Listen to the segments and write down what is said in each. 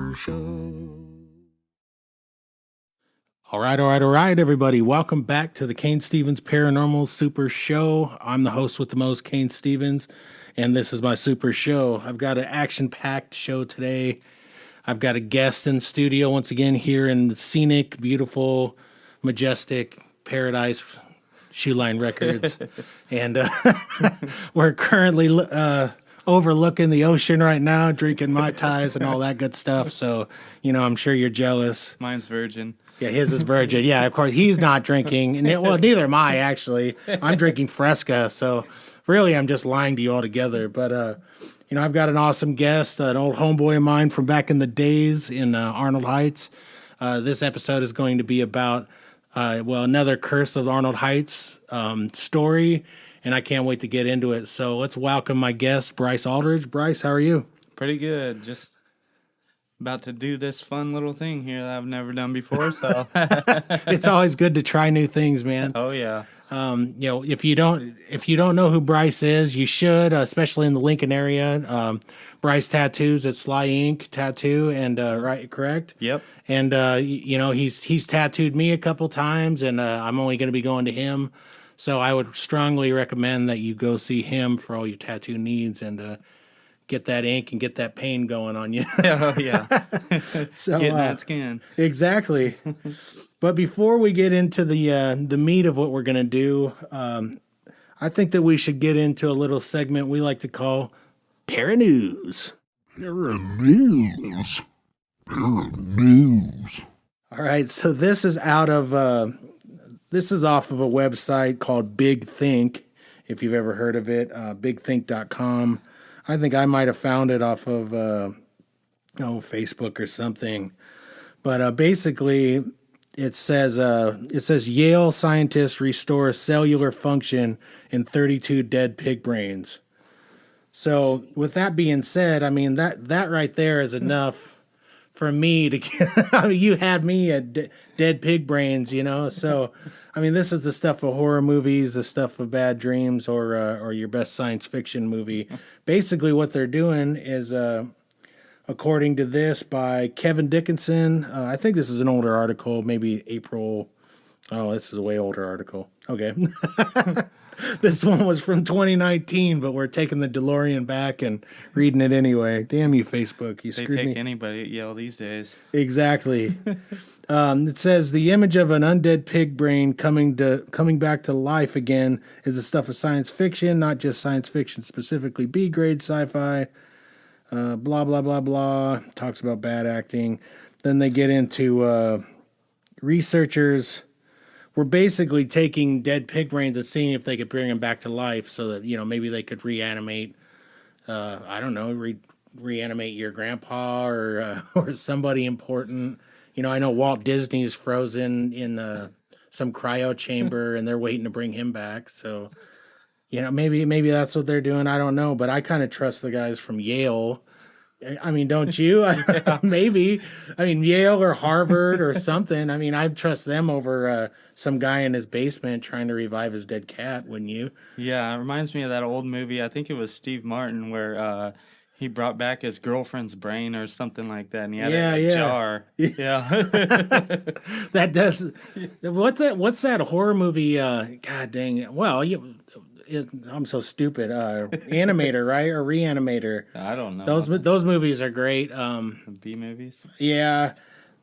Super Show. All right, everybody. Welcome back to the Cain Stevens Paranormal Super Show. I'm the host with the most, Cain Stevens, and this is my Super Show. I've got an action-packed show today. I've got a guest in studio once again here in scenic, beautiful, majestic Paradise Shoeline Records. And we're currently overlooking the ocean right now, drinking Mai Tais and all that good stuff. So, I'm sure you're jealous. Mine's virgin. Yeah, his is virgin. Yeah, of course, he's not drinking. Well, neither am I, actually. I'm drinking Fresca, so really I'm just lying to you altogether. But, I've got an awesome guest, an old homeboy of mine from back in the days in Arnold Heights. This episode is going to be about, another Curse of Arnold Heights story, and I can't wait to get into it. So let's welcome my guest, Bryce Adridge. Bryce, how are you? Pretty good. Just about to do this fun little thing here that I've never done before. So It's always good to try new things, man. Oh yeah. If you don't know who Bryce is, you should, especially in the Lincoln area. Bryce Tattoos at Sly Ink Tattoo, and right, correct? Yep. And he's tattooed me a couple times, and I'm only going to be going to him. So I would strongly recommend that you go see him for all your tattoo needs and get that ink and get that pain going on you. Oh yeah. So Getting that skin. Exactly. But before we get into the meat of what we're going to do, I think that we should get into a little segment we like to call Paranews. Paranews. Paranews. All right, so this is off of a website called Big Think, if you've ever heard of it, bigthink.com. I think I might have found it off of Facebook or something. But basically, it says Yale scientists restore cellular function in 32 dead pig brains. So with that being said, I mean that right there is enough for me to. I mean, you had me at dead pig brains, So, I mean, this is the stuff of horror movies, the stuff of bad dreams, or your best science fiction movie. Basically, what they're doing is, according to this by Kevin Dickinson, I think this is an older article, maybe April. Oh, this is a way older article. Okay. This one was from 2019, but we're taking the DeLorean back and reading it anyway. Damn you, Facebook. You They screwed take me. anybody at Yale these days. Exactly. It says the image of an undead pig brain coming back to life again is the stuff of science fiction, not just science fiction, specifically B-grade sci-fi. Blah, blah, blah, blah. Talks about bad acting. Then they get into researchers were basically taking dead pig brains and seeing if they could bring them back to life so that, maybe they could reanimate, I don't know, reanimate your grandpa or somebody important. I know Walt Disney's frozen in some cryo chamber and they're waiting to bring him back. So, maybe that's what they're doing. I don't know, but I kind of trust the guys from Yale. I mean, don't you? Maybe. I mean, Yale or Harvard or something. I mean, I'd trust them over some guy in his basement trying to revive his dead cat, wouldn't you? Yeah, it reminds me of that old movie. I think it was Steve Martin where he brought back his girlfriend's brain or something like that, and he had a jar. Yeah. That does. What's that horror movie? God dang it. Well, I'm so stupid. Animator, right? Or Reanimator. I don't know. Those movies are great. B movies. Yeah,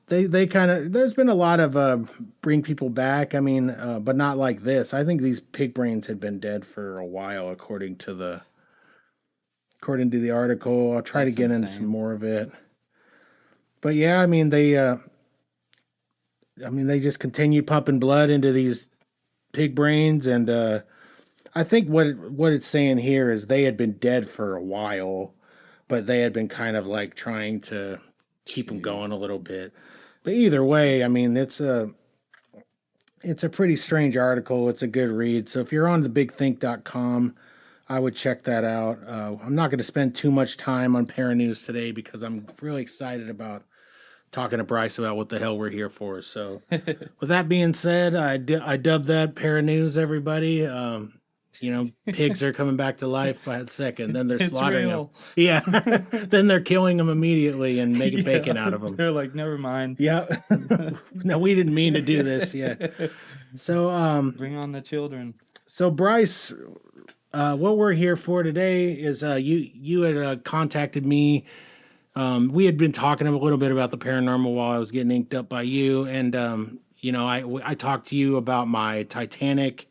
they kind of. There's been a lot of bring people back. I mean, but not like this. I think these pig brains had been dead for a while, according to the article. I'll try to get into some more of it. But yeah, I mean they just continue pumping blood into these pig brains, and I think what it's saying here is they had been dead for a while, but they had been kind of like trying to keep them going a little bit. But either way, I mean, it's a pretty strange article. It's a good read. So if you're on the bigthink.com, I would check that out. I'm not going to spend too much time on Paranews today because I'm really excited about talking to Bryce about what the hell we're here for. So with that being said, I dubbed that Paranews, everybody. Pigs are coming back to life by the second. Then they're It's slaughtering real. them. Yeah. Then they're killing them immediately and making bacon out of them. They're like, never mind. Yeah. No, we didn't mean to do this. Yeah. So, bring on the children. So Bryce, what we're here for today is you had contacted me. We had been talking a little bit about the paranormal while I was getting inked up by you, and I talked to you about my Titanic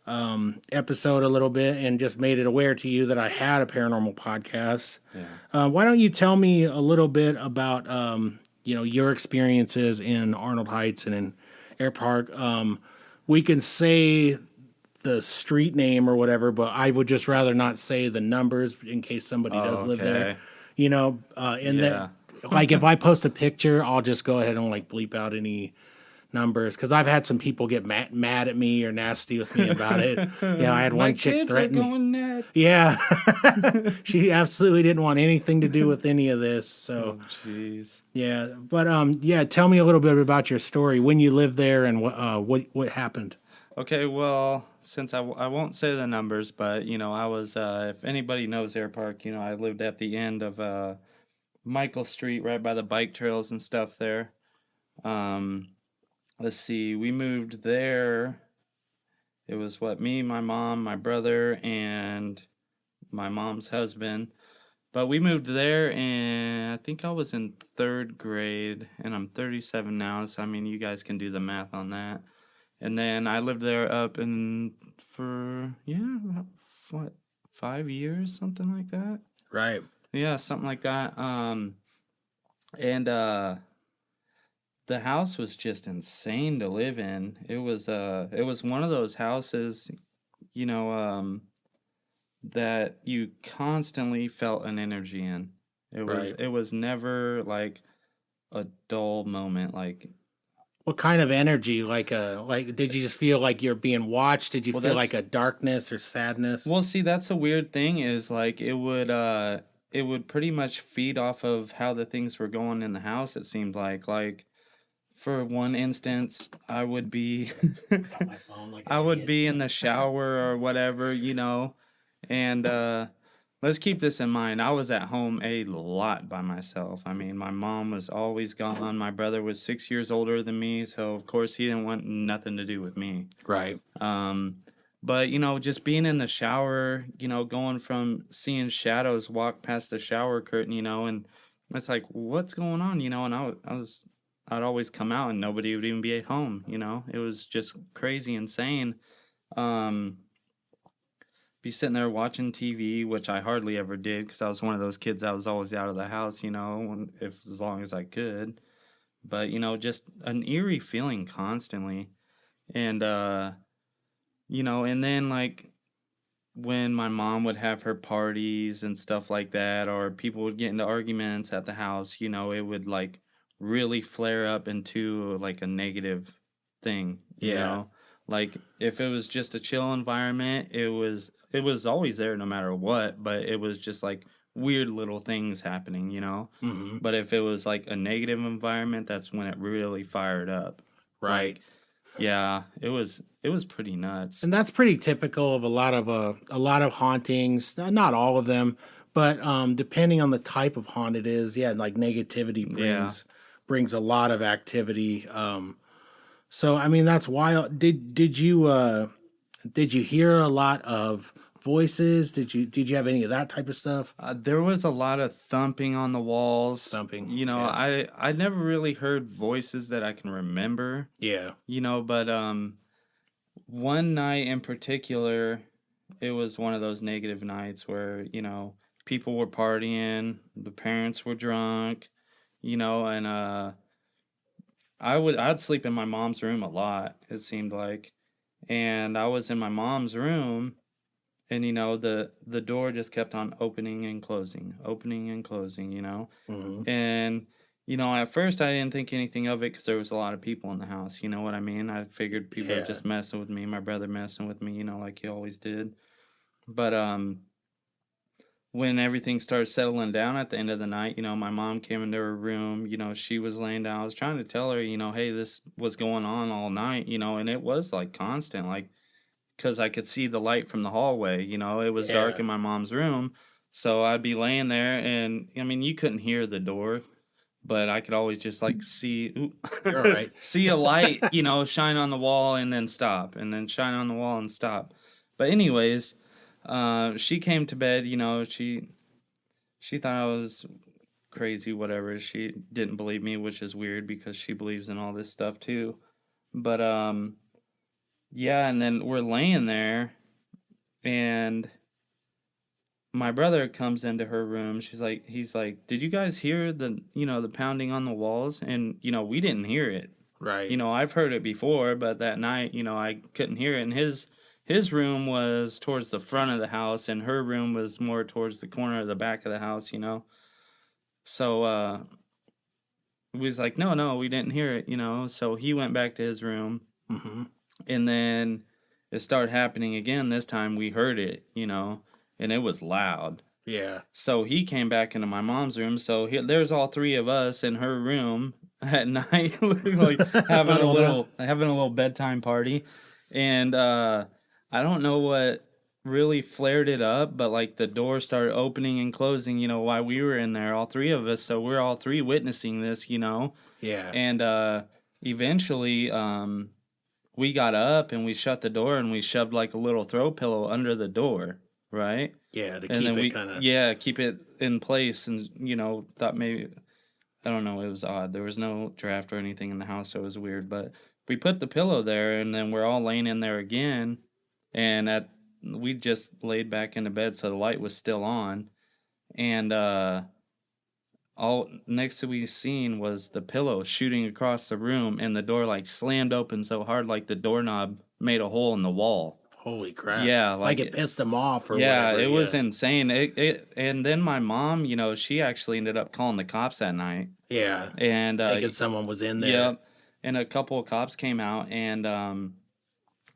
episode a little bit, and just made it aware to you that I had a paranormal podcast. Yeah. Why don't you tell me a little bit about your experiences in Arnold Heights and in Air Park? We can say the street name or whatever, but I would just rather not say the numbers in case somebody does live there. That, like, if I post a picture, I'll just go ahead and like bleep out any numbers, because I've had some people get mad at me or nasty with me about it. I had one chick threaten me. Going nuts. Yeah, she absolutely didn't want anything to do with any of this. So, jeez. Yeah, but tell me a little bit about your story, when you lived there, and what happened. Okay, well, since I won't say the numbers, but I was if anybody knows Air Park, I lived at the end of Michael Street, right by the bike trails and stuff there. Let's see, we moved there. It was me, my mom, my brother, and my mom's husband. But we moved there, and I think I was in 3rd grade, and I'm 37 now, so you guys can do the math on that. And then I lived there up for 5 years, something like that. Right. Yeah, something like that. And the house was just insane to live in. It was one of those houses, that you constantly felt an energy in. It was never like a dull moment. Like, what kind of energy? Like did you just feel like you're being watched? Did you feel like a darkness or sadness? Well, see, that's the weird thing is like it would pretty much feed off of how the things were going in the house. It seemed like for one instance, I would be I would be in the shower or whatever, and let's keep this in mind. I was at home a lot by myself. My mom was always gone. My brother was 6 years older than me, so of course he didn't want nothing to do with me. Right. But just being in the shower, going from seeing shadows walk past the shower curtain, and it's like, what's going on, and I'd always come out and nobody would even be at home, It was just crazy, insane. Be sitting there watching TV, which I hardly ever did because I was one of those kids that was always out of the house, as long as I could. But, just an eerie feeling constantly. And, and then like when my mom would have her parties and stuff like that, or people would get into arguments at the house, it would like really flare up into like a negative thing, you know? Like if it was just a chill environment, it was always there no matter what, but it was just like weird little things happening, Mm-hmm. But if it was like a negative environment, that's when it really fired up. Right. Like, yeah, it was pretty nuts. And that's pretty typical of a lot of hauntings, not all of them, but depending on the type of haunt it is, like negativity brings a lot of activity. So that's wild. Did you hear a lot of voices? Did you have any of that type of stuff? There was a lot of thumping on the walls. Thumping. I never really heard voices that I can remember. Yeah. But one night in particular, it was one of those negative nights where, people were partying, the parents were drunk, and I'd sleep in my mom's room a lot, it seemed like. And I was in my mom's room, and the door just kept on opening and closing, Mm-hmm. And at first I didn't think anything of it because there was a lot of people in the house, you know what I mean? I figured people were just messing with me, my brother messing with me, like he always did. But when everything started settling down at the end of the night, my mom came into her room, she was laying down. I was trying to tell her, hey, this was going on all night, and it was like constant, like because I could see the light from the hallway. You know, it was dark Yeah. in my mom's room, so I'd be laying there, and I mean, you couldn't hear the door, but I could always just like see You're all right. see a light, you know, shine on the wall and then stop, and then shine on the wall and stop. But anyways, she came to bed. You know, she thought I was crazy, whatever. She didn't believe me, which is weird because she believes in all this stuff too. But yeah, and then we're laying there, and my brother comes into her room. He's like, "Did you guys hear the pounding on the walls?" And we didn't hear it. Right. I've heard it before, but that night, I couldn't hear it. And his room was towards the front of the house, and her room was more towards the corner of the back of the house. So we was like, no, we didn't hear it. So he went back to his room, Mm-hmm. and then it started happening again. This time we heard it, and it was loud. Yeah. So he came back into my mom's room. So there's all three of us in her room at night, like having a little bedtime party. And I don't know what really flared it up, but like the door started opening and closing, while we were in there, all three of us. So we're all three witnessing this, Yeah. And eventually we got up and we shut the door and we shoved like a little throw pillow under the door, right? Yeah, to And keep then it kind of... yeah, keep it in place. And thought maybe, I don't know, it was odd. There was no draft or anything in the house, so it was weird. But we put the pillow there, and then we're all laying in there again. And we just laid back into bed, so the light was still on. And all next that we seen was the pillow shooting across the room, and the door like slammed open so hard, like the doorknob made a hole in the wall. Holy crap. Yeah, like it pissed them off or yeah, whatever. it was insane. And then my mom, she actually ended up calling the cops that night. Yeah. And thinking someone was in there. Yep. And a couple of cops came out, and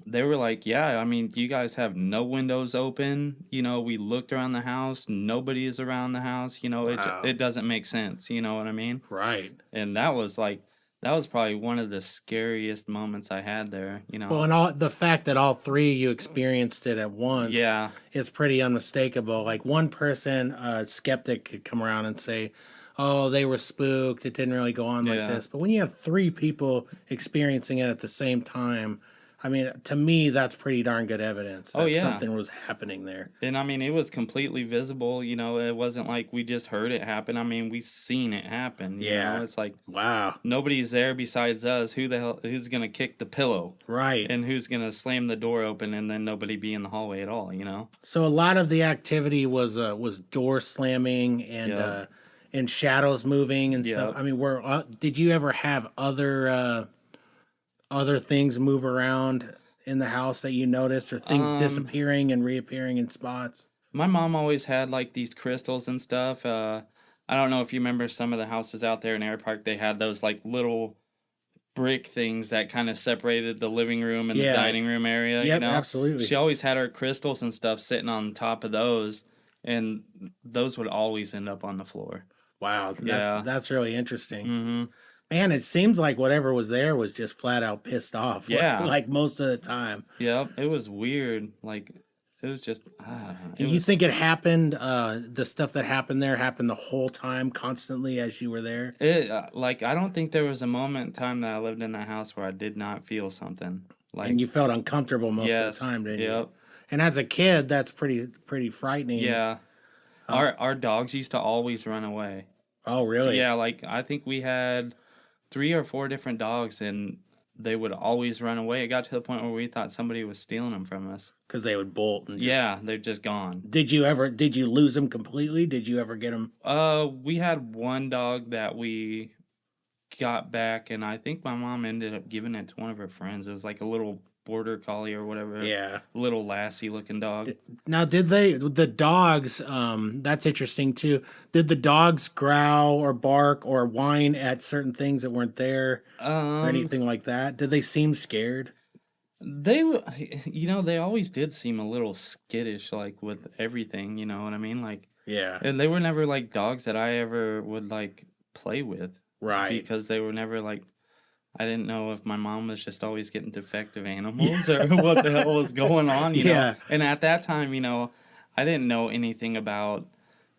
they were like, "Yeah, I mean, you guys have no windows open. We looked around the house. Nobody is around the house. Wow. It doesn't make sense. You know what I mean?" Right. And that was probably one of the scariest moments I had there. Well, and the fact that all three of you experienced it at once, Yeah. is pretty unmistakable. Like one person, a skeptic, could come around and say, "Oh, they were spooked. It didn't really go on like Yeah. this." But when you have three people experiencing it at the same time, I mean, to me, that's pretty darn good evidence that Oh, yeah. something was happening there. And I mean, it was completely visible. It wasn't like we just heard it happen. I mean, we seen it happen. Yeah. It's like Wow. nobody's there besides us. Who's gonna kick the pillow? Right. And who's gonna slam the door open and then nobody be in the hallway at all? So a lot of the activity was door slamming and Yep. and shadows moving and stuff. Yep. I mean, did you ever have other things move around in the house that you noticed, or things disappearing and reappearing in spots? My mom always had like these crystals and stuff. I don't know if you remember some of the houses out there in Air Park. They had those like little brick things that kind of separated the living room and Yeah. the dining room area. Yep, absolutely. She always had her crystals and stuff sitting on top of those, and those would always end up on the floor. Wow, Yeah. that's really interesting. Mm-hmm. Man, it seems like whatever was there was just flat out pissed off. Yeah. like most of the time. Yep, it was weird. Like, it was just. And you think it happened? The stuff that happened there happened the whole time, constantly as you were there. Like, I don't think there was a moment in time that I lived in that house where I did not feel something. Like, And you felt uncomfortable most yes, of the time, didn't you? yep, And as a kid, that's pretty frightening. yeah. Our dogs used to always run away. Oh, really? Yeah, like I think we had 3 or 4 different dogs, and they would always run away. It got to the point where we thought somebody was stealing them from us. Because they would bolt. And Yeah, they're just gone. Did you lose them completely? Did you ever get them? We had one dog that we got back, and I think my mom ended up giving it to one of her friends. It was like a little border collie or whatever. Yeah. Little lassie looking dog. Now, the dogs, that's interesting too. Did the dogs growl or bark or whine at certain things that weren't there or anything like that? Did they seem scared? They always did seem a little skittish, like with everything, you know what I mean? Like, Yeah. and they were never like dogs that I ever would like play with. Right. Because they were never like I didn't know if my mom was just always getting defective animals or what the hell was going on, you know. Yeah. And at that time, you know, I didn't know anything about,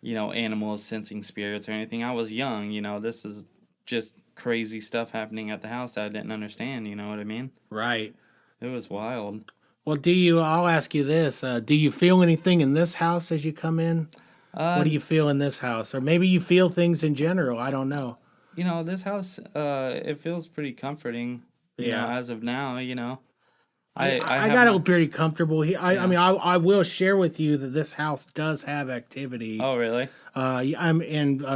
you know, animals sensing spirits or anything. I was young, you know. This is just crazy stuff happening at the house that I didn't understand, you know what I mean? Right. It was wild. Well, I'll ask you this. Do you feel anything in this house as you come in? What Uh, do you feel in this house? Or maybe you feel things in general. I don't know. you know, this house, it feels pretty comforting, you know, Yeah. as of now, you know. I, I I have got my, it pretty comfortable here. I yeah. mean, I will share with you that this house does have activity. Oh, really?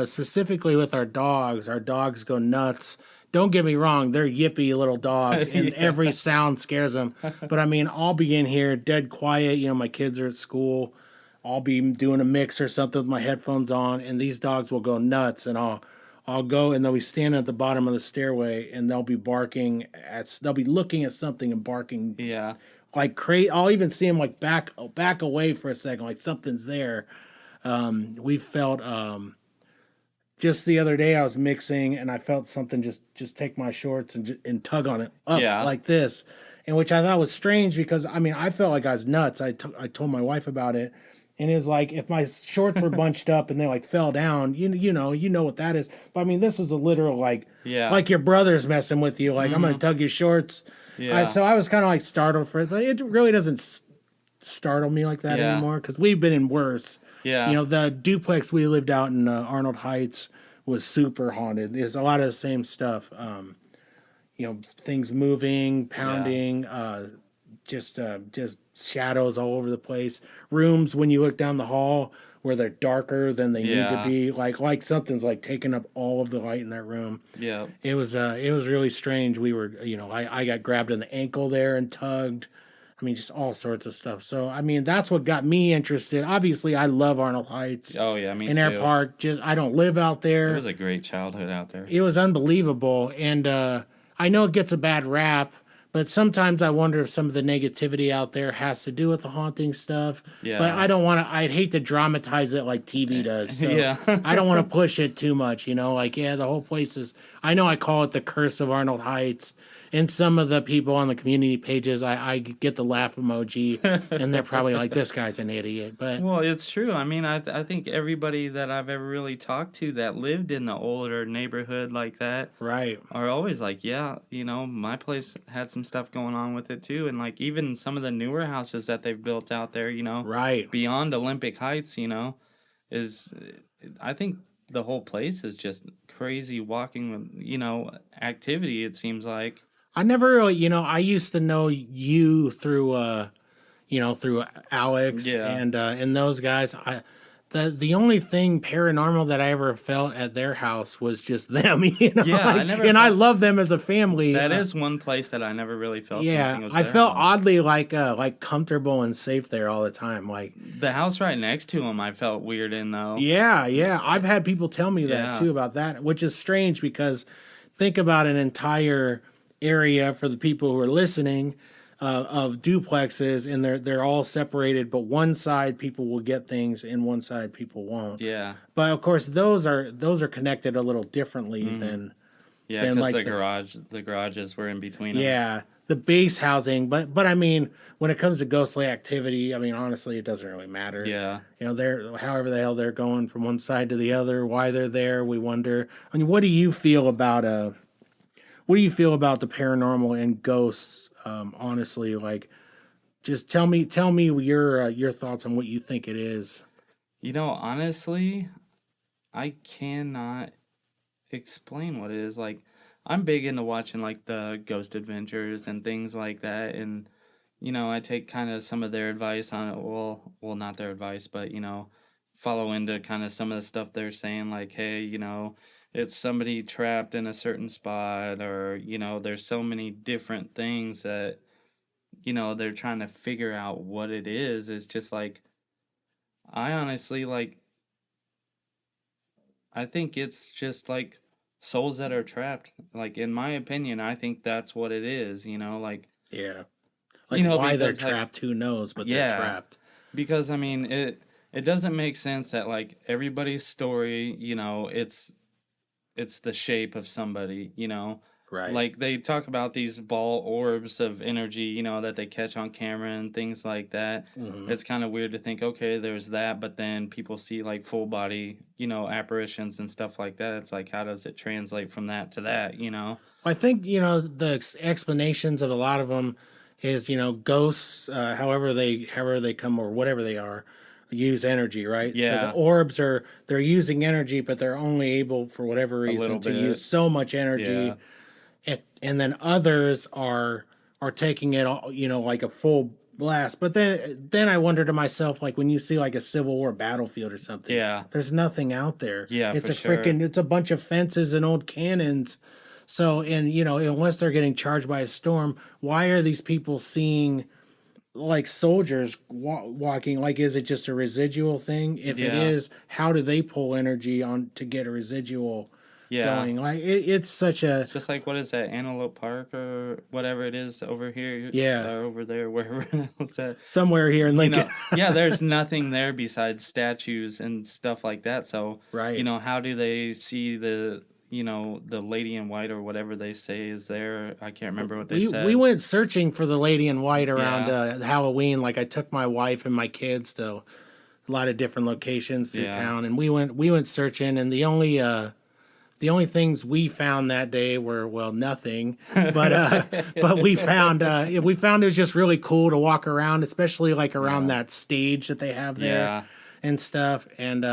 Specifically with our dogs. Our dogs go nuts. Don't get me wrong; they're yippy little dogs, and Yeah. every sound scares them. But I mean, I'll be in here dead quiet. You know, my kids are at school. I'll be doing a mix or something with my headphones on, and these dogs will go nuts. And I'll go, and they'll be standing at the bottom of the stairway, and they'll be barking at. They'll be looking at something and barking Yeah. like crazy. I'll even see them like back away for a second, like something's there. We felt just the other day I was mixing and I felt something just take my shorts and tug on it up Yeah. like this, and which I thought was strange because I mean I felt like I was nuts. I told my wife about it, and it was like if my shorts were bunched up and they like fell down, you know what that is. But I mean this is a literal Yeah. like your brother's messing with you. Like I'm gonna tug your shorts. Yeah. So I was kind of like startled for it, but it really doesn't startle me like that Yeah. anymore because we've been in worse. Yeah. You know, the duplex we lived out in Arnold Heights was super haunted. There's a lot of the same stuff. You know, things moving, pounding, just shadows all over the place. Rooms when you look down the hall where they're darker than they need to Yeah. be. Like something's like taking up all of the light in that room. Yeah. It was really strange. We were, you know, I got grabbed in the ankle there and tugged. I mean, just all sorts of stuff. So, I mean, that's what got me interested. Obviously, I love Arnold Heights Oh, yeah, me and Air too. Park. Just I don't live out It there. was a great childhood out there. It was unbelievable, and I know it gets a bad rap, but sometimes I wonder if some of the negativity out there has to do with the haunting stuff. Yeah. But I don't want to. I'd hate to dramatize it like TV does. So Yeah. I don't want to push it too much. You know, like yeah, the whole place is. I know I call it the curse of Arnold Heights. And some of the people on the community pages, I get the laugh emoji, and they're probably like, "This guy's an idiot." But Well, it's true. I mean, I think everybody that I've ever really talked to that lived in the older neighborhood like that right, are always like, yeah, you know, my place had some stuff going on with it too. And like even some of the newer houses that they've built out there, you know, right. beyond Olympic Heights, you know, is I think the whole place is just crazy walking with, you know, activity, it seems like. I never really, you know, I used to know you through, through Alex Yeah. and those guys. The only thing paranormal that I ever felt at their house was just them, you know. Yeah, I like, never and I felt- love them as a family. That is one place that I never really felt yeah. anything was I their felt house. oddly like comfortable and safe there all the time. Like, The house right next to him I felt weird in though. yeah. I've had people tell me that Yeah. too about that, which is strange because think about an entire area for the people who are listening of duplexes, and they're all separated, but one side people will get things and one side people won't. Yeah. But of course, those are connected a little differently than Yeah, Then, because like, the garages were in between them. yeah the base housing. But I mean, when it comes to ghostly activity, I mean honestly, it doesn't really matter. Yeah. You know, they're however the hell they're going from one side to the other, why they're there, we wonder. I mean, what do you feel about the paranormal and ghosts? Honestly, like, just tell me your thoughts on what you think it is. You know, honestly, I cannot explain what it is. Like, I'm big into watching like the Ghost Adventures and things like that, and you know, I take kind of some of their advice on it. Well, not their advice, but you know, follow into kind of some of the stuff they're saying. Like, hey, you know, it's somebody trapped in a certain spot, or you know, there's so many different things that you know they're trying to figure out what it is. It's just like I honestly like. I think it's just like souls that are trapped. Like in my opinion, I think that's what it is. You know, like Yeah, like you know why they're because like trapped, who knows? But Yeah. they're trapped. because I mean it doesn't make sense that like everybody's story, you know, it's the shape of somebody, you know. Right. Like, they talk about these ball orbs of energy, that they catch on camera and things like that. Hmm. It's kind of weird to think, okay, there's that, but then people see, like, full body, apparitions and stuff like that. It's like, how does it translate from that to that? I think the explanations of a lot of them is ghosts, however they come or whatever they are, use energy, right? So the Yeah, orbs they're using energy, but they're only able for whatever a reason little to use bit. so much Yeah. energy, and then others are taking it all, like a full blast. But then I wonder to myself, like when you see like a Civil War battlefield or something, Yeah. there's nothing out there. Yeah, It's for a sure. freaking it's a bunch of fences and old cannons. So, and unless they're getting charged by a storm, why are these people seeing like soldiers walking? Like, is it just a residual thing? If it Yeah. is, how do they pull energy on to get a residual Yeah. going? Like, it's such a It's just like, what is that, Antelope Park or whatever it is over here yeah, or over there, wherever it's at. somewhere here in Lincoln. Yeah, there's nothing there besides statues and stuff like that. So, Right. how do they see the lady in white or whatever they say is there? I can't remember what they We said. went searching for the lady in white around Yeah. Halloween. Like, I took my wife and my kids to a lot of different locations through Yeah. town, and we went searching, and the only things we found that day were, well, nothing, but but we found it was just really cool to walk around, especially like around Yeah. that stage that they have there Yeah. and stuff, and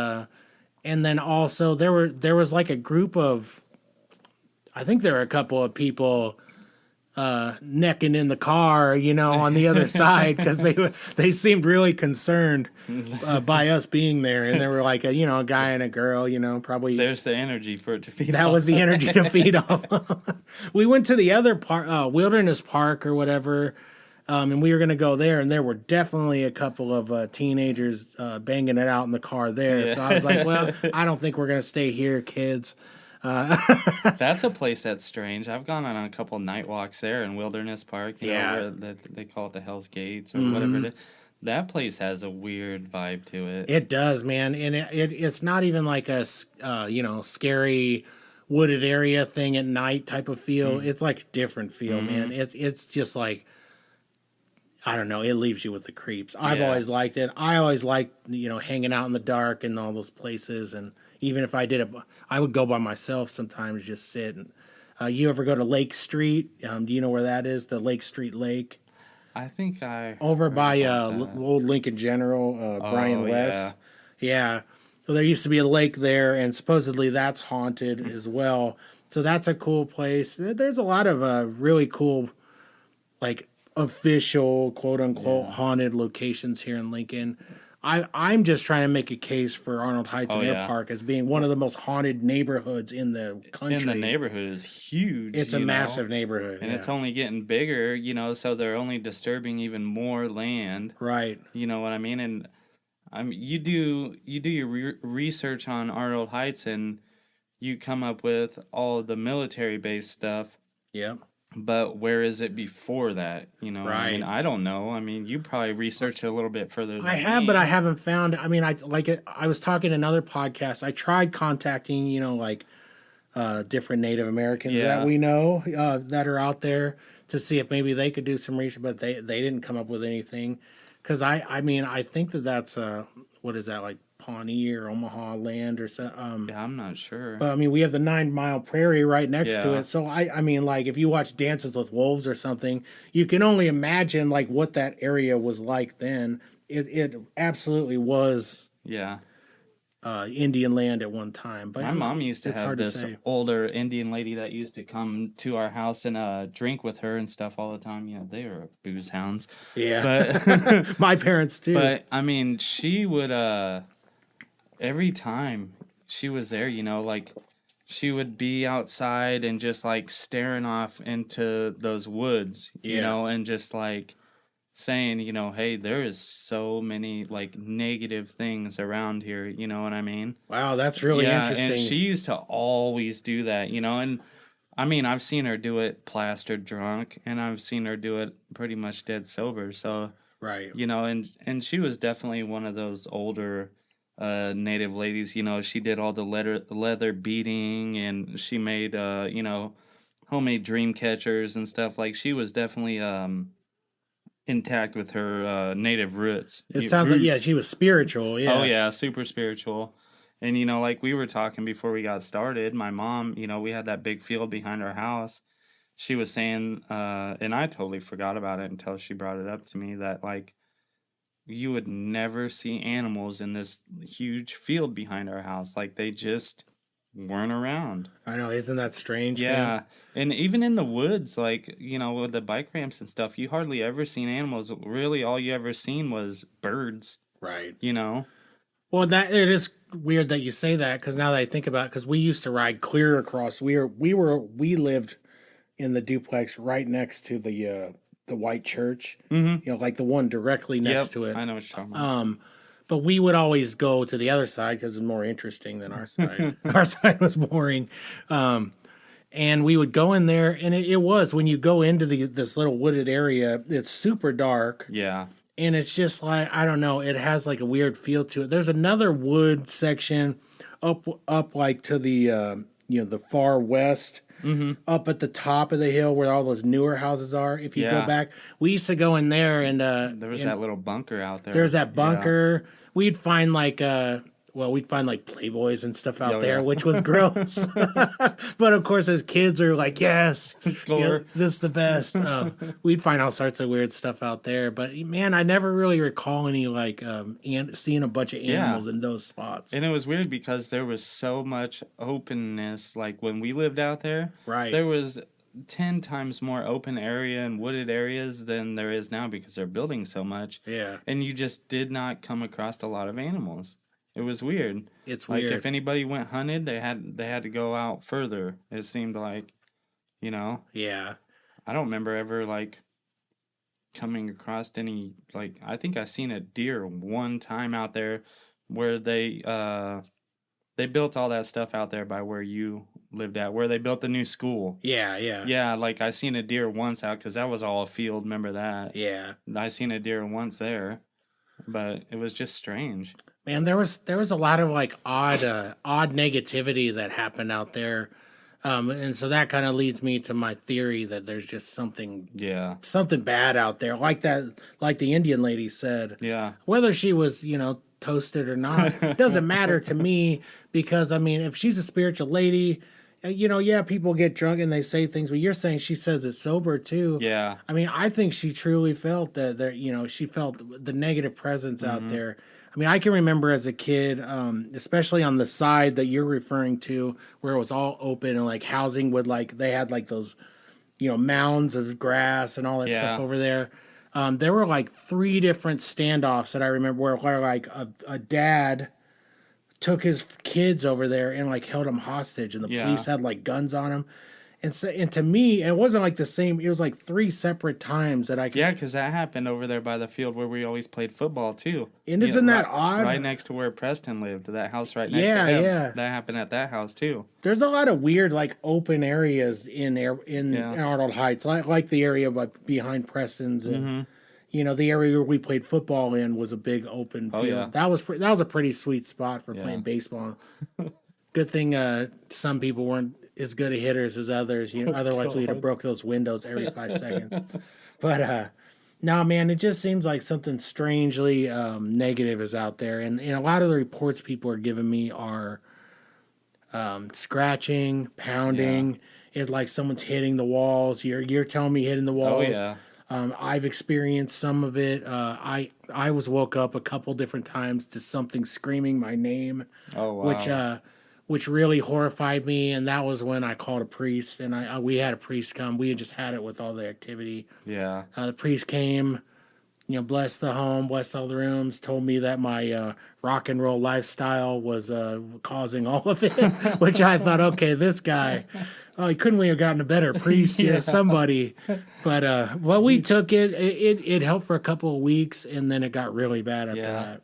then also there was like a group of, I think there were a couple of people necking in the car, on the other side, because they seemed really concerned by us being there, and there were like a guy and a girl, probably There's the energy for it to feed that off. was the energy to feed off. We went to the other park, Wilderness Park or whatever, and we were going to go there, and there were definitely a couple of teenagers banging it out in the car there. Yeah. So I was like, well, I don't think we're going to stay here, kids. That's a place that's strange. I've gone on a couple night walks there in Wilderness Park, Yeah. where they call it the Hell's Gates or Mhm. whatever it is. That place has a weird vibe to it. It does, man, and it's not even like scary wooded area thing at night type of feel. Mm. It's like a different feel, man. Mhm. It's just like, I don't know. It leaves you with the creeps. I've Yeah. always liked it. I always liked hanging out in the dark and all those places. And even if I did it, I would go by myself sometimes, just sit. And you ever go to Lake Street? Do you know where that is? The Lake Street Lake I think I over heard by about that. old Lincoln General, Brian Oh, West. yeah. Yeah. So there used to be a lake there, and supposedly that's haunted as well. So that's a cool place. There's a lot of really cool, like, official quote unquote Yeah. haunted locations here in Lincoln. I'm just trying to make a case for Arnold Heights Oh, and Air yeah. Park as being one of the most haunted neighborhoods in the country. And the neighborhood is huge. It's a you know? massive neighborhood. And it's yeah. only getting bigger, so they're only disturbing even more land. Right. You know what I mean? And you do your research on Arnold Heights, and you come up with all of the military based stuff. Yeah. But where is it before that? I mean, Right. I don't know. I mean, you probably researched it a little bit further than I have, but I me. haven't found. I mean, I like it. I was talking in another podcast. I tried contacting, like different Native Americans that Yeah. we know that are out there to see if maybe they could do some research, but they didn't come up with anything. Because I mean, I think that's what is that, like Pawnee or Omaha land or so. Yeah, I'm not sure. But I mean, we have the 9 Mile Prairie right next to Yeah. it. So I mean, like if you watch Dances with Wolves or something, you can only imagine like what that area was like then. It absolutely was Yeah. Indian land at one time. But My mom used to it's have hard to this say. older Indian lady that used to come to our house and drink with her and stuff all the time. They were booze hounds. Yeah, But my parents too. but I mean, she would every time she was there, like she would be outside and just like staring off into those woods, Yeah. and just like saying, hey, there is so many like negative things around here, you know what I mean? Wow, that's really Yeah, interesting. and she used to always do that, and I mean, I've seen her do it plastered drunk, and I've seen her do it pretty much dead sober. So, Right. and she was definitely one of those older native ladies. She did all the leather beading, and she made homemade dream catchers and stuff. Like, she was definitely intact with her native roots. It sounds like, yeah, Roots. she was spiritual. Oh Yeah. yeah, super spiritual. And like we were talking before we got started, my mom, we had that big field behind our house. She was saying, and I totally forgot about it until she brought it up to me, that like you would never see animals in this huge field behind our house. Like they just weren't around. I know, isn't that strange, man? Yeah. And even in the woods, like, with the bike ramps and stuff, you hardly ever seen animals. Really, all you ever seen was birds, Right. Well, that it is weird that you say that, because now that I think about it, because we used to ride clear across. We lived in the duplex right next to the white church. Mm-hmm. Like the one directly next to it. I know what you're talking about. But we would always go to the other side because it's more interesting than our side. Our side was boring. And we would go in there, and it was, when you go into this little wooded area, it's super dark. Yeah. And it's just like, I don't know, it has like a weird feel to it. There's another wood section up like to the the far west, up at the top of the hill where all those newer houses are. If you go back, we used to go in there, and there was that little bunker out there. There's that bunker. We'd find like Playboys and stuff out there, which was gross. But of course, as kids, are like, yes, this is the best. We'd find all sorts of weird stuff out there. But man, I never really recall any seeing a bunch of animals in those spots. And it was weird because there was so much openness. Like when we lived out there, right? There was 10 times more open area and wooded areas than there is now because they're building so much. Yeah. And you just did not come across a lot of animals. It was weird. It's like weird. If anybody went hunted, they had to go out further. It seemed like, Yeah. I don't remember ever like coming across any, like, I think I seen a deer one time out there where they built all that stuff out there by where you lived at, where they built the new school. Yeah, yeah. Yeah, like I seen a deer once out because that was all a field. Remember that? Yeah. I seen a deer once there, but it was just strange. Man, there was a lot of like odd negativity that happened out there. And so that kind of leads me to my theory that there's just something bad out there, like the Indian lady said. Yeah. Whether she was, toasted or not, it doesn't matter to me, because I mean, if she's a spiritual lady, people get drunk and they say things, but you're saying she says it sober too. Yeah. I mean, I think she truly felt that she felt the negative presence out there. I mean, I can remember as a kid, especially on the side that you're referring to, where it was all open and like housing would they had like those, mounds of grass and all that stuff over there. There were like 3 different standoffs that I remember where like a dad took his kids over there and like held them hostage, and the police had like guns on them. And so, and to me, it wasn't like the same. It was like 3 separate times that I could. Yeah, because that happened over there by the field where we always played football too. And isn't that odd? Right next to where Preston lived, that house right next to him. Yeah. That happened at that house too. There's a lot of weird like open areas in Arnold Heights, like the area behind Preston's, and the area where we played football in was a big open field. Yeah. That was a pretty sweet spot for playing baseball. Good thing some people weren't as good at hitters as others. Otherwise we'd have broke those windows every 5 seconds. But no, man, it just seems like something strangely negative is out there, and a lot of the reports people are giving me are scratching, pounding. It's like someone's hitting the walls. You're telling me hitting the walls. Oh yeah. I've experienced some of it. I was woke up a couple different times to something screaming my name. Oh wow. Which really horrified me, and that was when I called a priest, and we had a priest come. We had just had it with all the activity. Yeah. The priest came, blessed the home, blessed all the rooms, told me that my rock and roll lifestyle was causing all of it, which I thought, okay, this guy, couldn't we have gotten a better priest? Somebody. But we took it. It helped for a couple of weeks, and then it got really bad after that.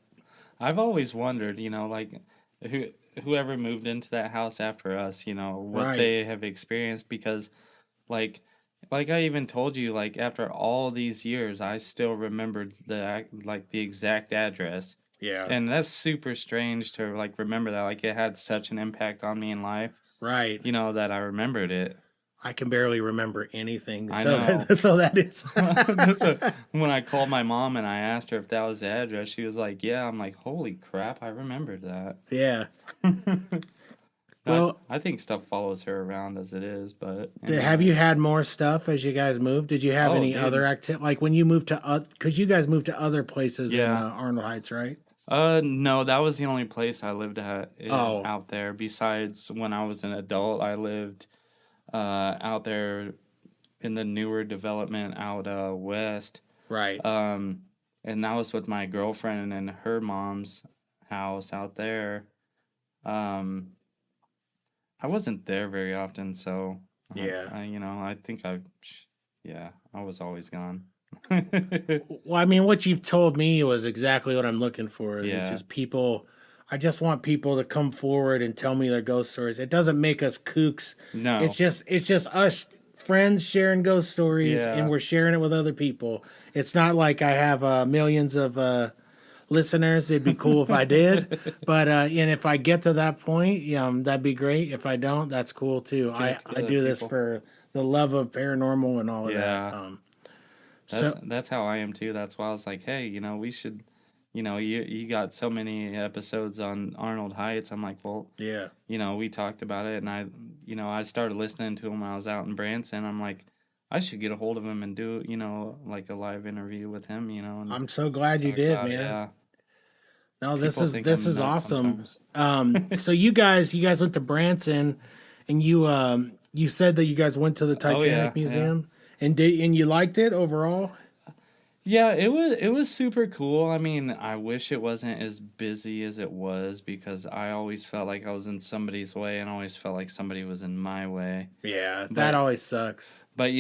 I've always wondered, like whoever moved into that house after us, what they have experienced, because like I even told you, like after all these years, I still remembered the exact address. Yeah. And that's super strange to like remember that, like it had such an impact on me in life. Right. That I remembered it. I can barely remember anything. I So know. so that is. When I called my mom and I asked her if that was the address, she was like, "Yeah." I'm like, "Holy crap, I remembered that." Yeah. I, Well, I think stuff follows her around as it is, but have you anyways. had more stuff as you guys moved? Did you have Oh, any other dude. activity, like when you moved to, because you guys moved to other places in Yeah. Arnold Heights, right? No, that was the only place I lived Oh, out there. Besides, when I was an adult, I lived out there in the newer development out west. right. Um, and that was with my girlfriend and her mom's house out there. Um, I wasn't there very often, so Yeah. I think yeah, I was always gone. Well, I mean, what you've told me was exactly what I'm looking for. Is it's Yeah, just people. I just want people to come forward and tell me their ghost stories. It doesn't make us kooks. no, It's just us friends sharing ghost stories, and yeah, we're sharing it with other people. It's not like I have millions of listeners. It'd be cool if I did, but and if I get to that point, yeah, that'd be great. If I don't, that's cool too. get it I together, do this people. for the love of paranormal and all of that. Yeah. So That's how I am too. That's why I was like, hey, we should, you got so many episodes on Arnold Heights. I'm like, well, yeah. we talked about it, and I started listening to him when I was out in Branson. I'm like, I should get a hold of him and do, like a live interview with him, and I'm so glad you talk did, about it. man. Yeah, No, people think this I'm is nuts awesome. sometimes. So you guys went to Branson, and you said that you guys went to the Oh yeah, Titanic yeah. Museum, and you liked it overall. Yeah, it was super cool. I mean, I wish it wasn't as busy as it was because I always felt like I was in somebody's way and always felt like somebody was in my way. Yeah, that But always sucks. but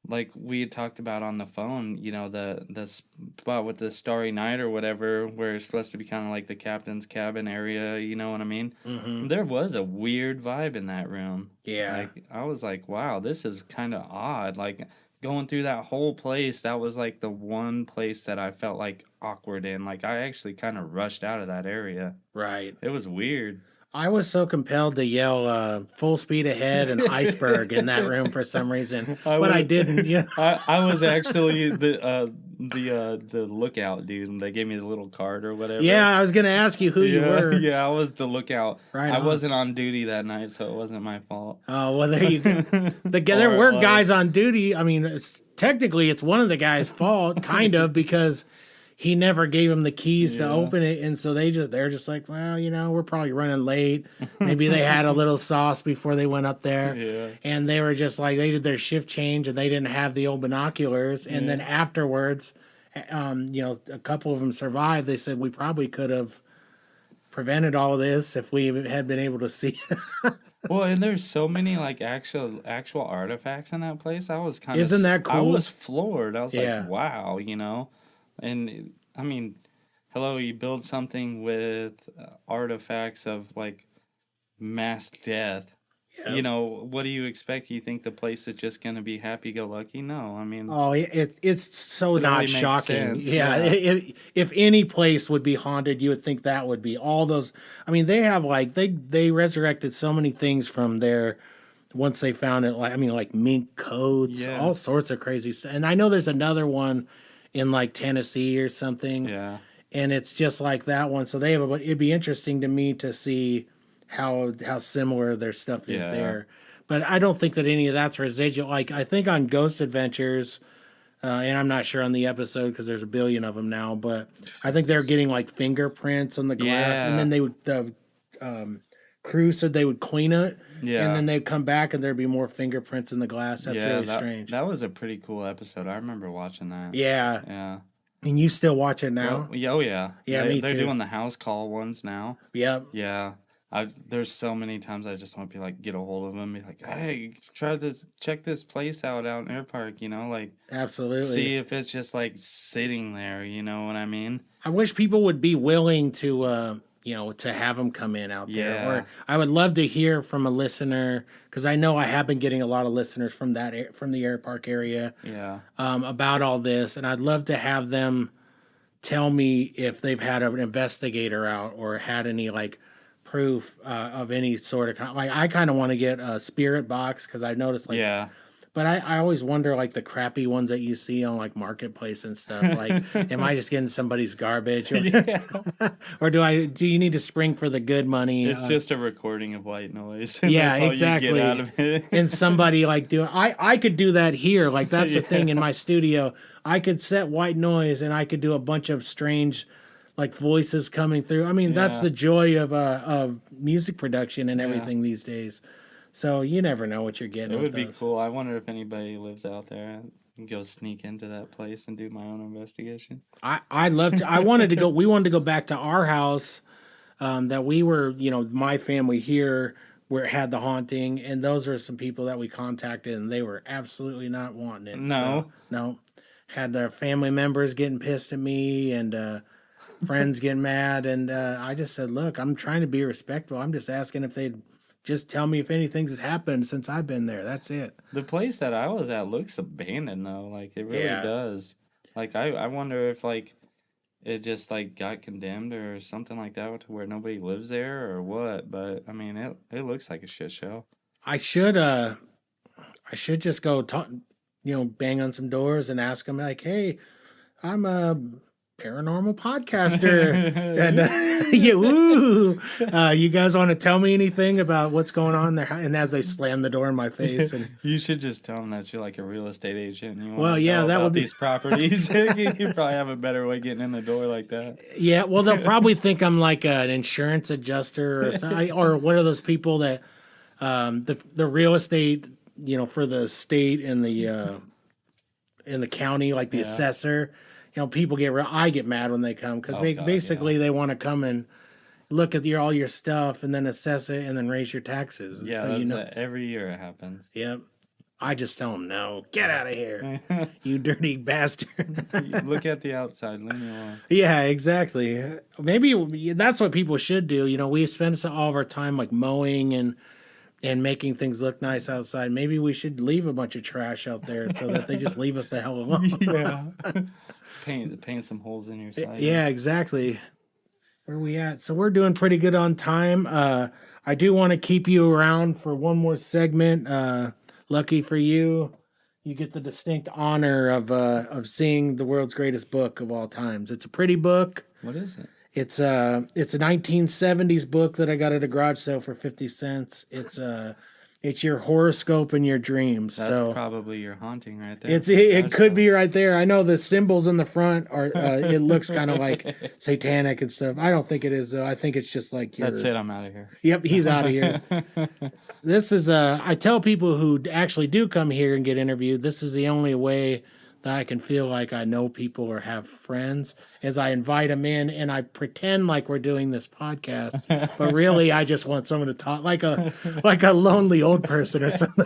like we had talked about on the phone, the spot with the Starry Night or whatever, where it's supposed to be kind of like the captain's cabin area, you know what I mean? Hmm. There was a weird vibe in that room. Yeah, Like I was like, wow, this is kind of odd. Like going through that whole place, that was like the one place that I felt like awkward in. Like I actually kind of rushed out of that area. right. It was weird. I was so compelled to yell "full speed ahead" and "iceberg" in that room for some reason, I but I was didn't. You know? I was actually the lookout dude, and they gave me the little card or whatever. Yeah, I was gonna ask you who you Yeah, were. yeah, I was the lookout. Right I on. wasn't on duty that night, so it wasn't my fault. Oh, well, there you go. There Or it were guys was. on duty. I mean, technically it's one of the guys' fault, kind of, because he never gave him the keys to Yeah. open it, and so they're just like, well, we're probably running late. Maybe they had a little sauce before they went up there, Yeah. and they were just like they did their shift change, and they didn't have the old binoculars, and then Yeah. afterwards, a couple of them survived. They said we probably could have prevented all this if we had been able to see. Well, and there's so many like actual artifacts in that place. I was kind of Isn't that I cool? was floored. I was like, Yeah. wow. And I mean, hello, you build something with artifacts of like mass death. Yeah. What do you expect? You think the place is just gonna be happy-go-lucky? No, I mean, Oh, it's so it only not makes shocking. sense. Yeah, Yeah, if any place would be haunted, you would think that would be all those. I mean, they have like they resurrected so many things from there once they found it. Like I mean, like mink coats, yeah, all sorts of crazy stuff. And I know there's another one in like Tennessee or something, yeah, and it's just like that one. So they have. It'd be interesting to me to see how similar their stuff is yeah. there. But I don't think that any of that's residual. Like I think on Ghost Adventures, and I'm not sure on the episode because there's a billion of them now. But I think they're getting like fingerprints on the glass, and Yeah, then the crew said they would clean it, and yeah, then they'd come back and there'd be more fingerprints in the glass. That's yeah. really That strange. that was a pretty cool episode. I remember watching that. Yeah, Yeah. and you still watch it Well, now? yeah, oh yeah. Yeah, They me they're too. doing the house call ones now. Yep. Yeah. There's so many times I just want to be like get a hold of them, be like, hey, check this place out in Air Park, like Absolutely. see if it's just like sitting there, you know what I mean? I wish people would be willing to, to have them come in out there. Yeah. Or I would love to hear from a listener because I know I have been getting a lot of listeners from from the Air Park area Yeah. about all this, and I'd love to have them tell me if they've had an investigator out or had any like proof of any sort of like. I kind of want to get a spirit box because I've noticed like. Yeah. But I always wonder, like, the crappy ones that you see on, like, Marketplace and stuff. Like, am I just getting somebody's garbage? Or, Yeah. or do you need to spring for the good money? It's just a recording of white noise. Yeah, That's all exactly. you get out of it. And somebody, like, I could do that here. Like, that's the thing in my studio. I could set white noise, and I could do a bunch of strange, like, voices coming through. I mean, that's the joy of music production and everything these days. So you never know what you're getting. It would be cool. I wonder if anybody lives out there and go sneak into that place and do my own investigation. I love to. I wanted to go. We wanted to go back to our house that we were, my family here where it had the haunting, and those are some people that we contacted, and they were absolutely not wanting it. No, no, had their family members getting pissed at me and friends getting mad, and I just said, look, I'm trying to be respectful. I'm just asking if they'd just tell me if anything's happened since I've been there. That's it. The place that I was at looks abandoned though. Like it really does. Like I wonder if like it just like got condemned or something like that to where nobody lives there or what. But I mean it looks like a shit show. I should just go talk, bang on some doors and ask them like, hey, I'm a paranormal podcaster, and you guys want to tell me anything about what's going on there? And as they slam the door in my face, and you should just tell them that you're like a real estate agent. And that would be these properties. You probably have a better way getting in the door like that. Yeah, well, they'll probably think I'm like an insurance adjuster or something, or what are those people that the real estate, for the state and the in the county, like the assessor. People I get mad when they come because basically they want to come and look at all your stuff and then assess it and then raise your taxes. Yeah, so every year it happens. Yep. I just tell them, no, get out of here, you dirty bastard. Look at the outside, leave me alone. Yeah, exactly. Maybe that's what people should do. We spend all of our time like mowing and making things look nice outside. Maybe we should leave a bunch of trash out there so that they just leave us the hell alone. Yeah. Paint some holes in your side. Yeah, exactly. Where are we at? So we're doing pretty good on time. I do want to keep you around for one more segment. Lucky for you, you get the distinct honor of seeing the world's greatest book of all times. It's a pretty book. What is it? It's a 1970s book that I got at a garage sale for 50 cents. It's your horoscope and your dreams. That's probably your haunting right there. It could be right there. I know the symbols in the front are. It looks kind of like satanic and stuff. I don't think it is though. I think it's just like That's it. I'm out of here. Yep, he's out of here. This is I tell people who actually do come here and get interviewed. This is the only way that I can feel like I know people or have friends, is I invite them in and I pretend like we're doing this podcast, but really I just want someone to talk like a lonely old person or something.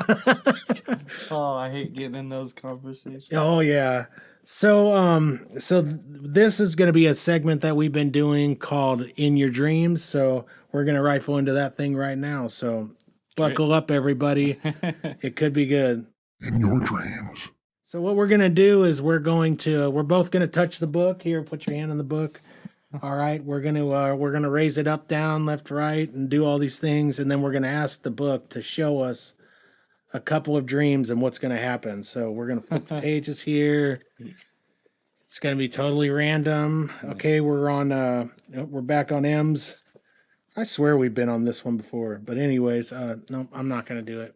Oh, I hate getting in those conversations. Oh yeah. So this is going to be a segment that we've been doing called In Your Dreams. So we're going to rifle into that thing right now. So buckle up, everybody. It could be good. In your dreams. So what we're going to do is we're both going to touch the book. Here, put your hand on the book. All right. We're going to raise it up, down, left, right, and do all these things. And then we're going to ask the book to show us a couple of dreams and what's going to happen. So we're going to flip the pages here. It's going to be totally random. Okay. We're back on M's. I swear we've been on this one before, but anyways, no, I'm not going to do it.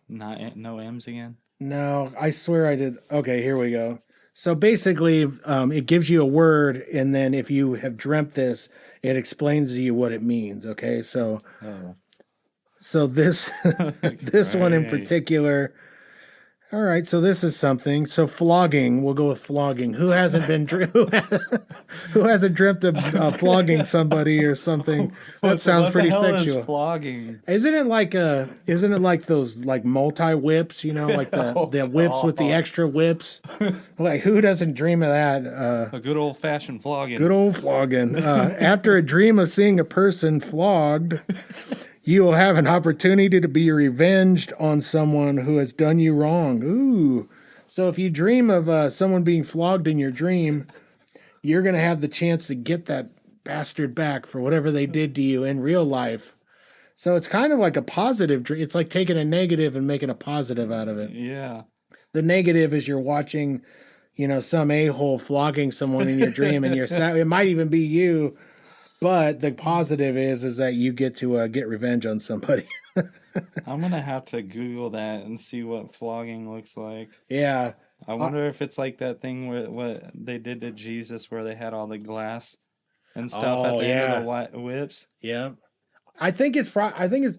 No M's again. No, I swear I did. Okay, here we go. So basically, it gives you a word, and then if you have dreamt this, it explains to you what it means. Okay, so this this one in particular. All right, so this is something. So flogging, we'll go with flogging. Who hasn't been who hasn't dreamt of flogging somebody or something? That sounds pretty sexual. Is flogging? Isn't it like those like multi whips? Like the whips with the extra whips. Like who doesn't dream of that? A good old fashioned flogging. Good old flogging. After a dream of seeing a person flogged, you will have an opportunity to be revenged on someone who has done you wrong. Ooh. So if you dream of someone being flogged in your dream, you're going to have the chance to get that bastard back for whatever they did to you in real life. So it's kind of like a positive dream. It's like taking a negative and making a positive out of it. Yeah. The negative is you're watching, some a-hole flogging someone in your dream, and it might even be you. But the positive is that you get to get revenge on somebody. I'm going to have to Google that and see what flogging looks like. Yeah. I wonder if it's like that thing where what they did to Jesus where they had all the glass and stuff at the end of the whips. Yeah. I think it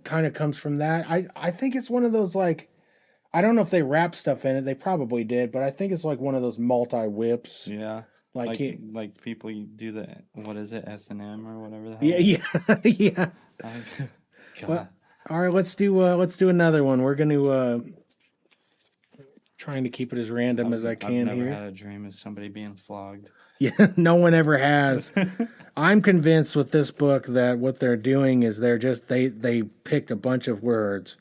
kind of comes from that. I think it's one of those, like, I don't know if they wrap stuff in it. They probably did, but I think it's like one of those multi-whips. Yeah. Like people do the, what is it, S&M or whatever the hell? Yeah. Yeah. God. Well, all right, let's do another one. We're going to trying to keep it as random as I can I've here. never had a dream of somebody being flogged. Yeah, no one ever has. I'm convinced with this book that what they're doing is they picked a bunch of words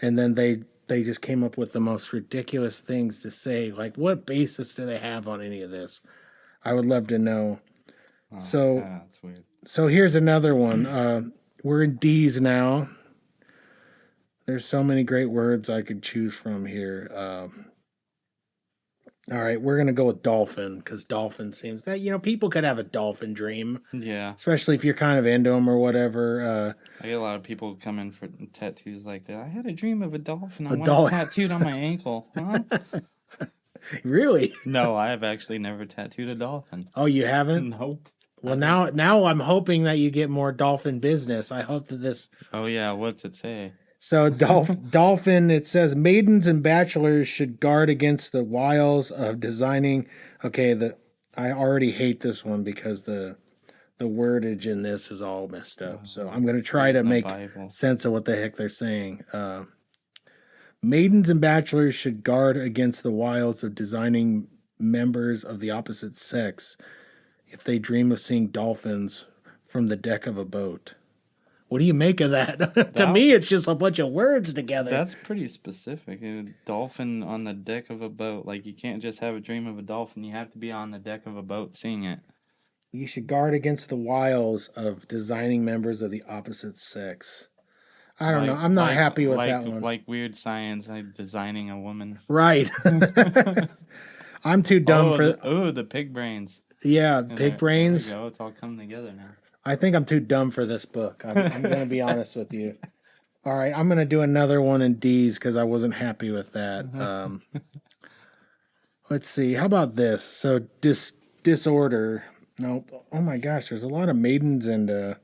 and then they just came up with the most ridiculous things to say. Like, what basis do they have on any of this? I would love to know. Oh, that's weird. So here's another one. We're in D's now. There's so many great words I could choose from here. All right, we're going to go with dolphin because dolphin seems that, people could have a dolphin dream. Yeah. Especially if you're kind of into them or whatever. I get a lot of people come in for tattoos like that. I had a dream of a dolphin. I want it tattooed on my ankle. Huh? Really? No, I have actually never tattooed a dolphin. Oh, you haven't? Nope. Well, now I'm hoping that you get more dolphin business. I hope that this... Oh, yeah. What's it say? So dolphin, it says, maidens and bachelors should guard against the wiles of designing. Okay, I already hate this one because the wordage in this is all messed up. So I'm going to try to make sense of what the heck they're saying. Maidens and bachelors should guard against the wiles of designing members of the opposite sex if they dream of seeing dolphins from the deck of a boat. What do you make of that? To me, it's just a bunch of words together. That's pretty specific. A dolphin on the deck of a boat. Like, you can't just have a dream of a dolphin. You have to be on the deck of a boat seeing it. You should guard against the wiles of designing members of the opposite sex. I don't know. I'm not happy with that one. Like Weird Science, like designing a woman. Right. I'm too dumb for... the pig brains. Yeah, pig brains. There we go. It's all coming together now. I think I'm too dumb for this book. I'm going to be honest with you. All right, I'm going to do another one in D's because I wasn't happy with that. Let's see. How about this? So disorder. No. Oh my gosh, there's a lot of maidens and we're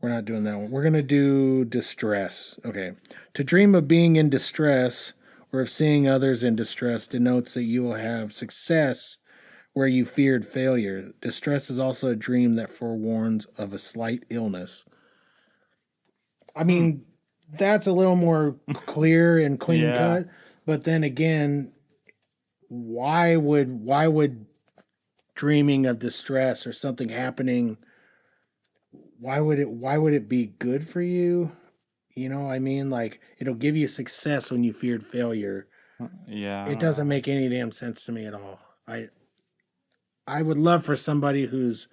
not doing that one. We're going to do distress. Okay. To dream of being in distress or of seeing others in distress denotes that you will have success where you feared failure. Distress is also a dream that forewarns of a slight illness. I mean, that's a little more clear and clean cut. But then again, why would dreaming of distress or something happening, why would it be good for you? You know what I mean? Like, it'll give you success when you feared failure. Yeah. It doesn't make any damn sense to me at all. I would love for somebody who's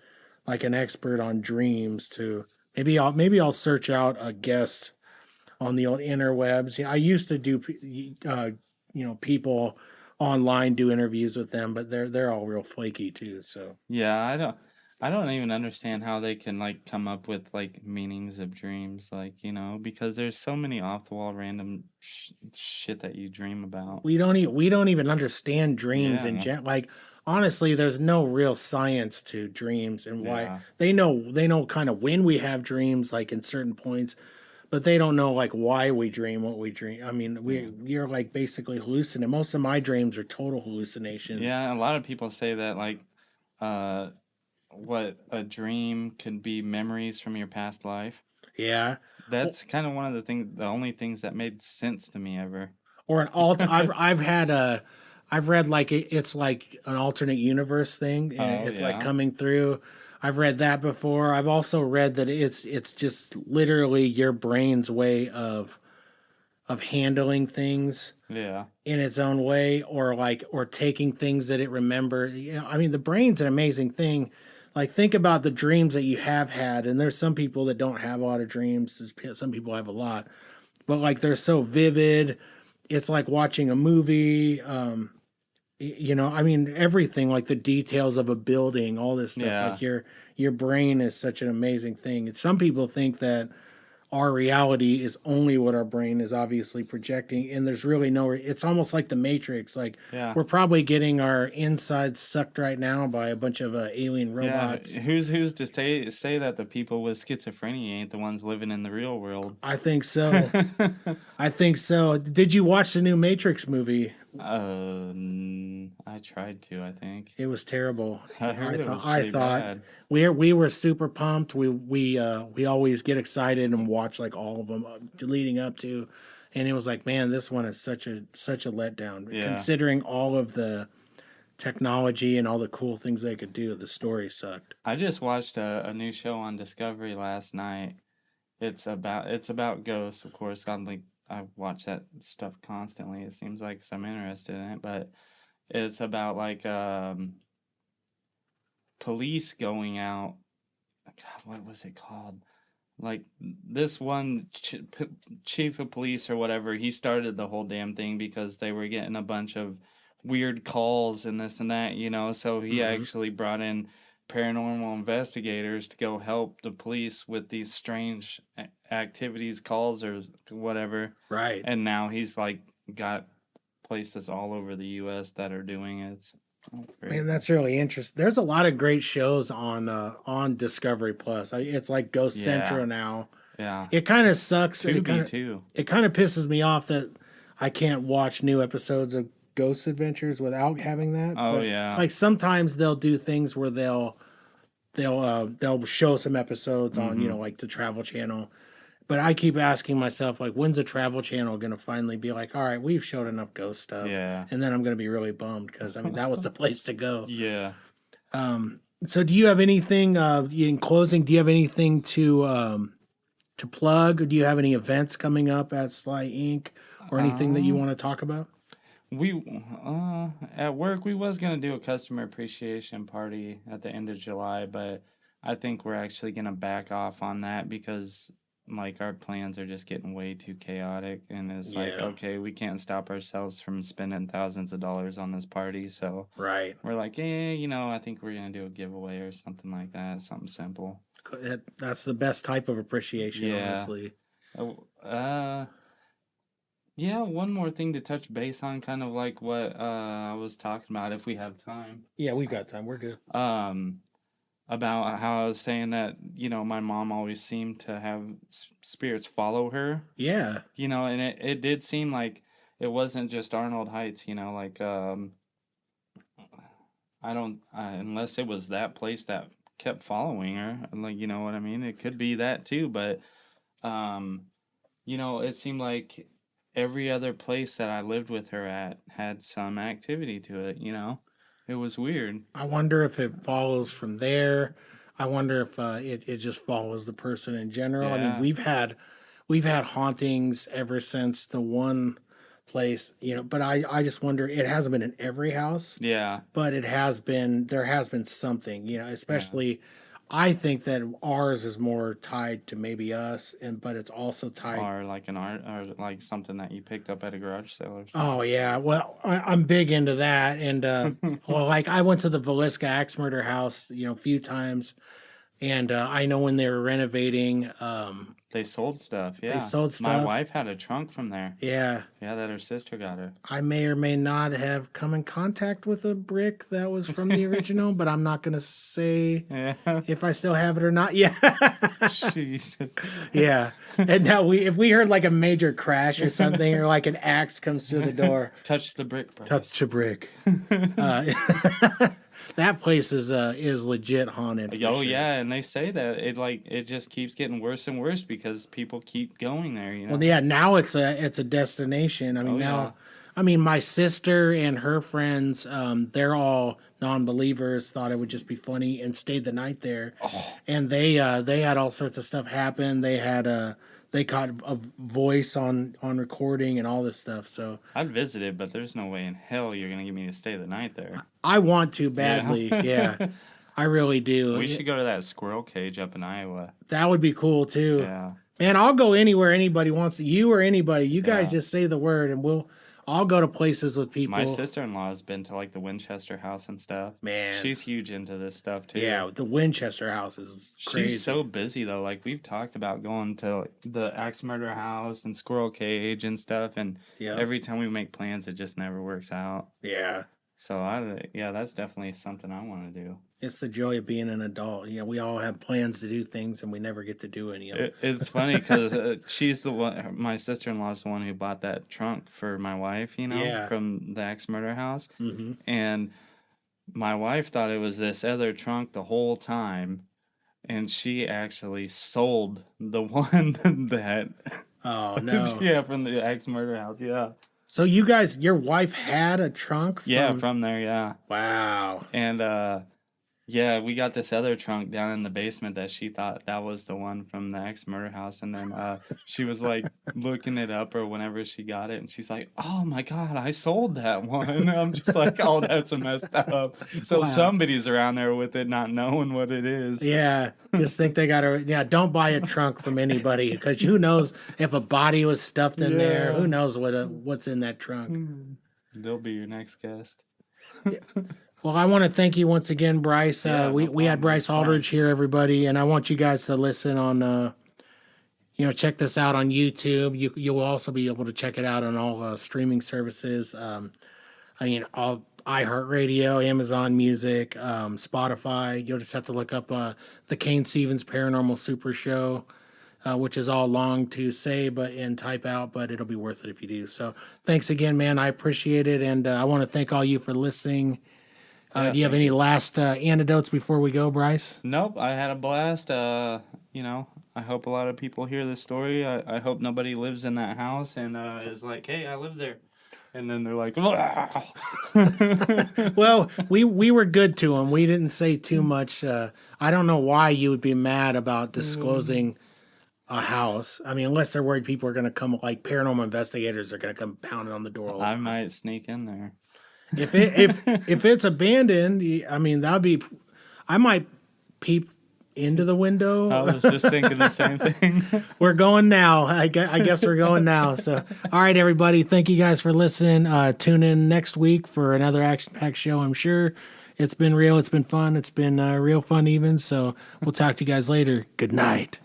like an expert on dreams to maybe I'll search out a guest on the old interwebs. Yeah, I used to do people online do interviews with them, but they're all real flaky too. So yeah, I don't even understand how they can like come up with like meanings of dreams, like, because there's so many off the wall random shit that you dream about. We don't even understand dreams in general. Like, honestly, there's no real science to dreams and why they know kind of when we have dreams, like in certain points, but they don't know like why we dream what we dream. I mean, you're like basically hallucinating. Most of my dreams are total hallucinations. Yeah, a lot of people say that like, what a dream could be memories from your past life. Yeah, that's kind of one of the only things that made sense to me ever. Or an I've read like it's like an alternate universe thing, and it's like coming through. I've read that before. I've also read that it's just literally your brain's way of handling things. Yeah. In its own way, or taking things that it remember. I mean, the brain's an amazing thing. like think about the dreams that you have had, and there's some people that don't have a lot of dreams. Some people have a lot, but like they're so vivid. It's like watching a movie. You know, I mean, everything like the details of a building, all this stuff. Yeah. Like your brain is such an amazing thing. And some people think that our reality is only what our brain is obviously projecting, and there's really no. It's almost like the Matrix. Like Yeah. we're probably getting our insides sucked right now by a bunch of alien robots. Yeah, who's to say that the people with schizophrenia ain't the ones living in the real world? I think so. I think so. Did you watch the new Matrix movie? I tried to. I think It was terrible. I heard it was I pretty thought bad. we were super pumped. We always get excited and watch like all of them leading up to, and it was like, man, this one is such a letdown. Yeah. Considering all of the technology and all the cool things they could do, the story sucked. I just watched a new show on Discovery last night. It's about ghosts, of course. I watch that stuff constantly. It seems like 'cause I'm interested in it, but it's about like police going out. God, what was it called? Like this one chief of police or whatever, he started the whole damn thing because they were getting a bunch of weird calls and this and that, you know. So he actually brought in paranormal investigators to go help the police with these strange activities, calls or whatever. Right. And now he's like got places all over the U.S. that are doing it. It's great. Man, that's really interesting. There's a lot of great shows on Discovery Plus. It's like Ghost Yeah. Central now. Yeah. It kind of sucks. Tubi too. It kind of pisses me off that I can't watch new episodes of Ghost Adventures without having that. Oh, But, yeah. like sometimes they'll do things where they'll show some episodes on, you know, like the Travel Channel. But I keep asking myself, like, when's the Travel Channel going to finally be like, all right, we've showed enough ghost stuff. Yeah. And then I'm going to be really bummed because, I mean, that was the place to go. Yeah. So do you have anything, in closing, do you have anything to plug? Do you have any events coming up at Sly Inc. or anything that you want to talk about? We at work we was gonna do a customer appreciation party at the end of July, but I think we're actually gonna back off on that because like our plans are just getting way too chaotic, and it's like, Yeah. okay, we can't stop ourselves from spending thousands of dollars on this party, so Right. we're like, you know, I think we're gonna do a giveaway or something like that, something simple. That's the best type of appreciation, Yeah. honestly. Yeah, one more thing to touch base on, kind of like what I was talking about, if we have time. Yeah, we got time. We're good. About how I was saying that, you know, my mom always seemed to have spirits follow her, Yeah. you know, and it did seem like it wasn't just Arnold Heights, you know, like, I don't, unless it was that place that kept following her, like, you know what I mean? It could be that too, but, you know, it seemed like every other place that I lived with her at had some activity to it, you know? It was weird. I wonder if it follows from there. I wonder if it just follows the person in general. I Yeah. mean, we've had hauntings ever since the one place, you know, but I just wonder, it hasn't been in every house, Yeah. but there has been something, you know, especially I think that ours is more tied to maybe us, but it's also tied. Or like an art, or like something that you picked up at a garage sale or something. Oh yeah, well I'm big into that, and well, like I went to the Velisca axe murder house, you know, a few times, and I know when they were renovating, They sold stuff, yeah. sold My stuff. wife had a trunk from there. yeah, Yeah, that her sister got her. I may or may not have come in contact with a brick that was from the original, but I'm not gonna say Yeah. if I still have it or not. Yeah, Jeez. yeah. And now if we heard like a major crash or something, or like an axe comes through the door. Touch the brick, Bryce. Touch a brick. That place is legit haunted. for Oh sure. yeah, and they say that it just keeps getting worse and worse because people keep going there, you know. Well, yeah. Now it's a destination. I mean, Oh, now, yeah. I mean, my sister and her friends, they're all non-believers. Thought it would just be funny and stayed the night there. Oh. And they had all sorts of stuff happen. They caught a voice on recording and all this stuff. So I'd visit it, but there's no way in hell you're gonna get me to stay the night there. I want to badly. Yeah. I really do. We should go to that squirrel cage up in Iowa. That would be cool too. Yeah. Man, I'll go anywhere anybody wants. You or anybody. You guys Yeah. just say the word, and I'll go to places with people. My sister-in-law has been to like the Winchester house and stuff. Man. She's huge into this stuff too. Yeah, the Winchester house is crazy. She's so busy though. Like we've talked about going to like, the axe murder house and squirrel cage and stuff, and every time we make plans, it just never works out. Yeah. So that's definitely something I want to do. It's the joy of being an adult. You know, we all have plans to do things, and we never get to do any of them. It's funny because she's the one. My sister-in-law's the one who bought that trunk for my wife. You know, from the axe murder house, and my wife thought it was this other trunk the whole time, and she actually sold the one that. Oh no! Yeah, from the axe murder house. Yeah. So you guys, your wife had a trunk? From there. Yeah. Wow. And yeah, we got this other trunk down in the basement that she thought that was the one from the ex-murder house. And then she was like looking it up or whenever she got it. And she's like, oh my God, I sold that one. I'm just like, oh, that's messed up. So somebody's around there with it not knowing what it is. Yeah. Just think they got to, don't buy a trunk from anybody because who knows if a body was stuffed in there. Who knows what's in that trunk. They'll be your next guest. Well, I want to thank you once again, Bryce. We had Bryce Adridge here, everybody, and I want you guys to listen on, check this out on YouTube. You'll also be able to check it out on all streaming services. All iHeartRadio, Amazon Music, Spotify. You'll just have to look up the Cain Stevens Paranormal Super Show, which is all long to say and type out, but it'll be worth it if you do. So thanks again, man. I appreciate it, and I want to thank all you for listening. Do you have any last anecdotes before we go, Bryce? Nope, I had a blast. I hope a lot of people hear this story. I hope nobody lives in that house and is like, hey, I live there. And then they're like, well, we were good to them. We didn't say too much. I don't know why you would be mad about disclosing a house. I mean, unless they're worried people are going to come, like paranormal investigators are going to come pounding on the door. I might sneak in there. If it's abandoned, I mean, I might peep into the window. I was just thinking the same thing. We're going now. I guess we're going now. So, all right, everybody. Thank you guys for listening. Tune in next week for another action-packed show. I'm sure it's been real. It's been fun. It's been real fun even. So we'll talk to you guys later. Good night.